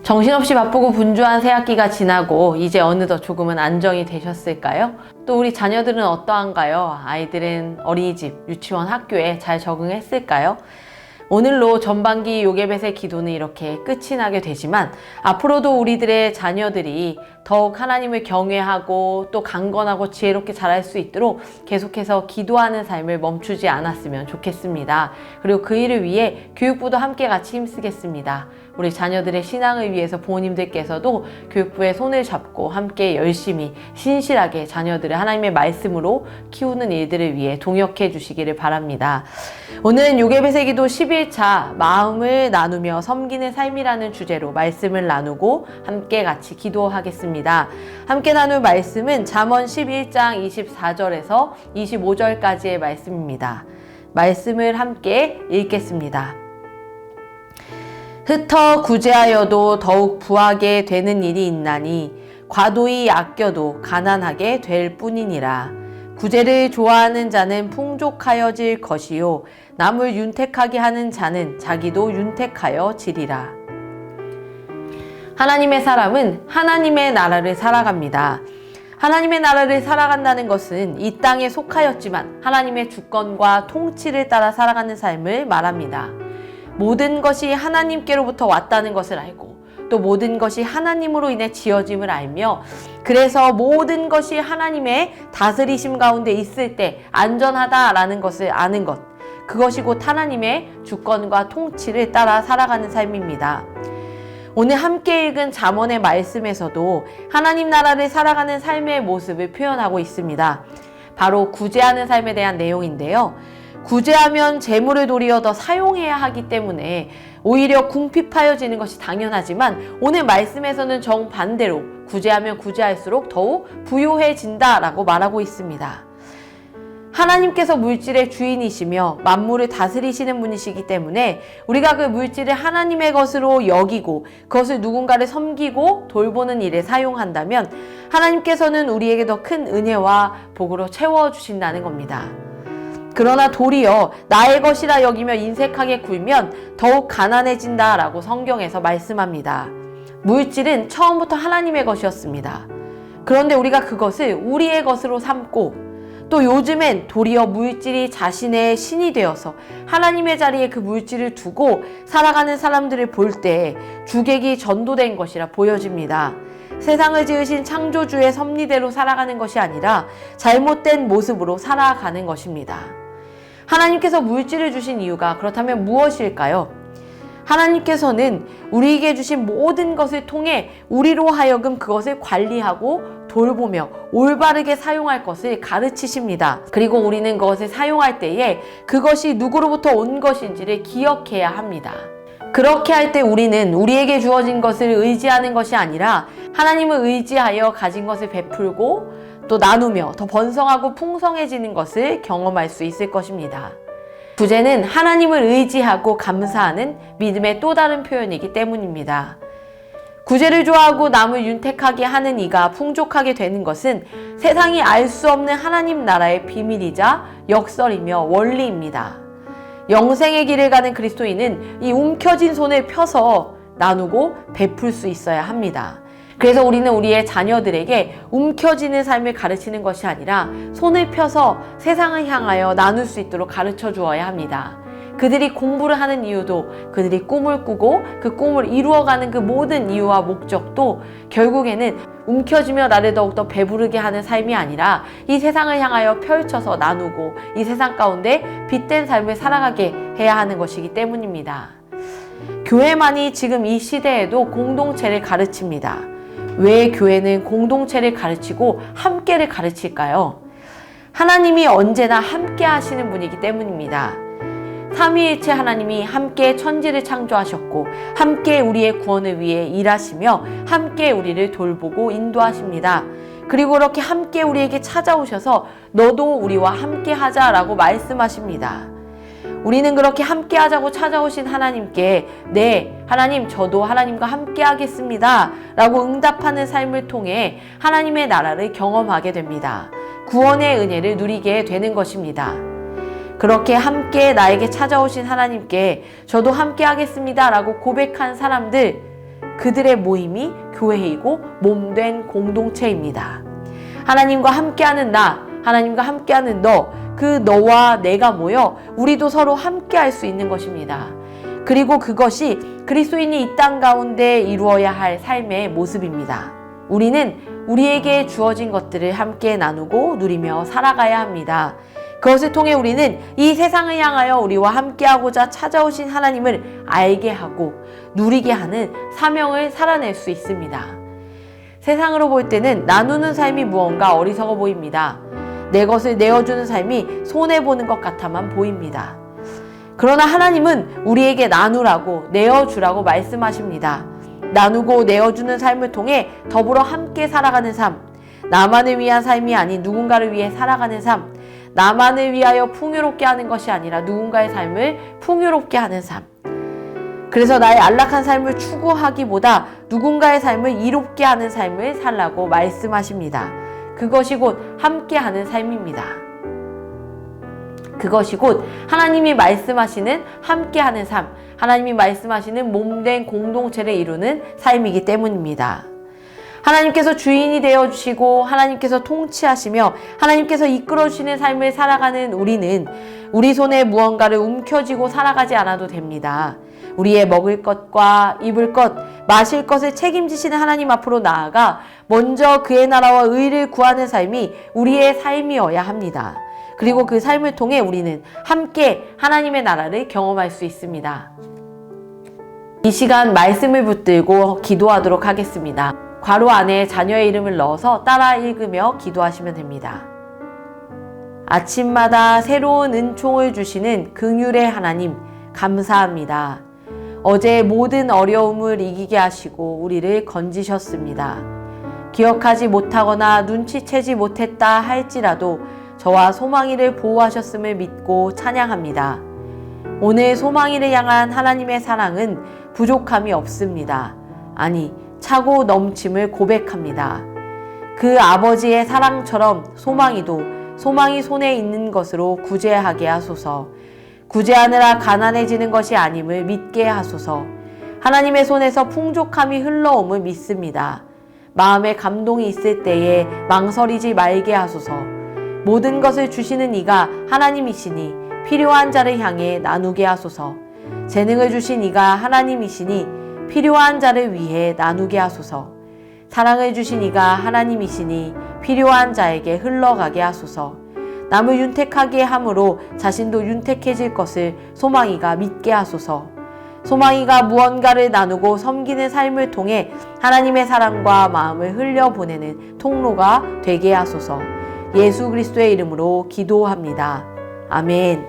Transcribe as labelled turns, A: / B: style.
A: 정신없이 바쁘고 분주한 새학기가 지나고 이제 어느덧 조금은 안정이 되셨을까요? 또 우리 자녀들은 어떠한가요? 아이들은 어린이집, 유치원, 학교에 잘 적응했을까요? 오늘로 전반기 요괴벳의 기도는 이렇게 끝이 나게 되지만 앞으로도 우리들의 자녀들이 더욱 하나님을 경외하고 또 강건하고 지혜롭게 자랄 수 있도록 계속해서 기도하는 삶을 멈추지 않았으면 좋겠습니다. 그리고 그 일을 위해 교육부도 함께 같이 힘쓰겠습니다. 우리 자녀들의 신앙을 위해서 부모님들께서도 교육부의 손을 잡고 함께 열심히 신실하게 자녀들을 하나님의 말씀으로 키우는 일들을 위해 동역해 주시기를 바랍니다. 오늘은 요괴벳의 기도 11차 마음을 나누며 섬기는 삶이라는 주제로 말씀을 나누고 함께 같이 기도하겠습니다. 함께 나눌 말씀은 잠언 11장 24절에서 25절까지의 말씀입니다. 말씀을 함께 읽겠습니다. 흩어 구제하여도 더욱 부하게 되는 일이 있나니 과도히 아껴도 가난하게 될 뿐이니라. 구제를 좋아하는 자는 풍족하여질 것이요 남을 윤택하게 하는 자는 자기도 윤택하여 지리라. 하나님의 사람은 하나님의 나라를 살아갑니다. 하나님의 나라를 살아간다는 것은 이 땅에 속하였지만 하나님의 주권과 통치를 따라 살아가는 삶을 말합니다. 모든 것이 하나님께로부터 왔다는 것을 알고 또 모든 것이 하나님으로 인해 지어짐을 알며 그래서 모든 것이 하나님의 다스리심 가운데 있을 때 안전하다라는 것을 아는 것, 그것이 곧 하나님의 주권과 통치를 따라 살아가는 삶입니다. 오늘 함께 읽은 잠언의 말씀에서도 하나님 나라를 살아가는 삶의 모습을 표현하고 있습니다. 바로 구제하는 삶에 대한 내용인데요. 구제하면 재물을 도리어 더 사용해야 하기 때문에 오히려 궁핍하여지는 것이 당연하지만 오늘 말씀에서는 정반대로 구제하면 구제할수록 더욱 부유해진다라고 말하고 있습니다. 하나님께서 물질의 주인이시며 만물을 다스리시는 분이시기 때문에 우리가 그 물질을 하나님의 것으로 여기고 그것을 누군가를 섬기고 돌보는 일에 사용한다면 하나님께서는 우리에게 더 큰 은혜와 복으로 채워주신다는 겁니다. 그러나 도리어 나의 것이라 여기며 인색하게 굴면 더욱 가난해진다라고 성경에서 말씀합니다. 물질은 처음부터 하나님의 것이었습니다. 그런데 우리가 그것을 우리의 것으로 삼고 또 요즘엔 도리어 물질이 자신의 신이 되어서 하나님의 자리에 그 물질을 두고 살아가는 사람들을 볼 때 주객이 전도된 것이라 보여집니다. 세상을 지으신 창조주의 섭리대로 살아가는 것이 아니라 잘못된 모습으로 살아가는 것입니다. 하나님께서 물질을 주신 이유가 그렇다면 무엇일까요? 하나님께서는 우리에게 주신 모든 것을 통해 우리로 하여금 그것을 관리하고 돌보며 올바르게 사용할 것을 가르치십니다. 그리고 우리는 그것을 사용할 때에 그것이 누구로부터 온 것인지를 기억해야 합니다. 그렇게 할 때 우리는 우리에게 주어진 것을 의지하는 것이 아니라 하나님을 의지하여 가진 것을 베풀고 또 나누며 더 번성하고 풍성해지는 것을 경험할 수 있을 것입니다. 구제는 하나님을 의지하고 감사하는 믿음의 또 다른 표현이기 때문입니다. 구제를 좋아하고 남을 윤택하게 하는 이가 풍족하게 되는 것은 세상이 알 수 없는 하나님 나라의 비밀이자 역설이며 원리입니다. 영생의 길을 가는 그리스도인은 이 움켜진 손을 펴서 나누고 베풀 수 있어야 합니다. 그래서 우리는 우리의 자녀들에게 움켜쥐는 삶을 가르치는 것이 아니라 손을 펴서 세상을 향하여 나눌 수 있도록 가르쳐 주어야 합니다. 그들이 공부를 하는 이유도 그들이 꿈을 꾸고 그 꿈을 이루어가는 그 모든 이유와 목적도 결국에는 움켜쥐며 나를 더욱더 배부르게 하는 삶이 아니라 이 세상을 향하여 펼쳐서 나누고 이 세상 가운데 빛된 삶을 살아가게 해야 하는 것이기 때문입니다. 교회만이 지금 이 시대에도 공동체를 가르칩니다. 왜 교회는 공동체를 가르치고 함께를 가르칠까요? 하나님이 언제나 함께 하시는 분이기 때문입니다. 삼위일체 하나님이 함께 천지를 창조하셨고 함께 우리의 구원을 위해 일하시며 함께 우리를 돌보고 인도하십니다. 그리고 그렇게 함께 우리에게 찾아오셔서 너도 우리와 함께 하자라고 말씀하십니다. 우리는 그렇게 함께 하자고 찾아오신 하나님께 네, 하나님 저도 하나님과 함께 하겠습니다 라고 응답하는 삶을 통해 하나님의 나라를 경험하게 됩니다. 구원의 은혜를 누리게 되는 것입니다. 그렇게 함께 나에게 찾아오신 하나님께 저도 함께 하겠습니다 라고 고백한 사람들, 그들의 모임이 교회이고 몸된 공동체입니다. 하나님과 함께하는 나, 하나님과 함께하는 너, 그 너와 내가 모여 우리도 서로 함께할 수 있는 것입니다. 그리고 그것이 그리스도인이 이 땅 가운데 이루어야 할 삶의 모습입니다. 우리는 우리에게 주어진 것들을 함께 나누고 누리며 살아가야 합니다. 그것을 통해 우리는 이 세상을 향하여 우리와 함께하고자 찾아오신 하나님을 알게 하고 누리게 하는 사명을 살아낼 수 있습니다. 세상으로 볼 때는 나누는 삶이 무언가 어리석어 보입니다. 내 것을 내어주는 삶이 손해보는 것 같아만 보입니다. 그러나 하나님은 우리에게 나누라고 내어주라고 말씀하십니다. 나누고 내어주는 삶을 통해 더불어 함께 살아가는 삶, 나만을 위한 삶이 아닌 누군가를 위해 살아가는 삶, 나만을 위하여 풍요롭게 하는 것이 아니라 누군가의 삶을 풍요롭게 하는 삶. 그래서 나의 안락한 삶을 추구하기보다 누군가의 삶을 이롭게 하는 삶을 살라고 말씀하십니다. 그것이 곧 함께하는 삶입니다. 그것이 곧 하나님이 말씀하시는 함께하는 삶, 하나님이 말씀하시는 몸된 공동체를 이루는 삶이기 때문입니다. 하나님께서 주인이 되어주시고 하나님께서 통치하시며 하나님께서 이끌어주시는 삶을 살아가는 우리는 우리 손에 무언가를 움켜쥐고 살아가지 않아도 됩니다. 우리의 먹을 것과 입을 것, 마실 것을 책임지시는 하나님 앞으로 나아가 먼저 그의 나라와 의를 구하는 삶이 우리의 삶이어야 합니다. 그리고 그 삶을 통해 우리는 함께 하나님의 나라를 경험할 수 있습니다. 이 시간 말씀을 붙들고 기도하도록 하겠습니다. 괄호 안에 자녀의 이름을 넣어서 따라 읽으며 기도하시면 됩니다. 아침마다 새로운 은총을 주시는 긍휼의 하나님, 감사합니다. 어제 모든 어려움을 이기게 하시고 우리를 건지셨습니다. 기억하지 못하거나 눈치채지 못했다 할지라도 저와 소망이를 보호하셨음을 믿고 찬양합니다. 오늘 소망이를 향한 하나님의 사랑은 부족함이 없습니다. 아니, 차고 넘침을 고백합니다. 그 아버지의 사랑처럼 소망이 손에 있는 것으로 구제하게 하소서. 구제하느라 가난해지는 것이 아님을 믿게 하소서. 하나님의 손에서 풍족함이 흘러옴을 믿습니다. 마음에 감동이 있을 때에 망설이지 말게 하소서. 모든 것을 주시는 이가 하나님이시니 필요한 자를 향해 나누게 하소서. 재능을 주신 이가 하나님이시니 필요한 자를 위해 나누게 하소서. 사랑을 주신 이가 하나님이시니 필요한 자에게 흘러가게 하소서. 남을 윤택하게 함으로 자신도 윤택해질 것을 소망이가 믿게 하소서. 소망이가 무언가를 나누고 섬기는 삶을 통해 하나님의 사랑과 마음을 흘려보내는 통로가 되게 하소서. 예수 그리스도의 이름으로 기도합니다. 아멘.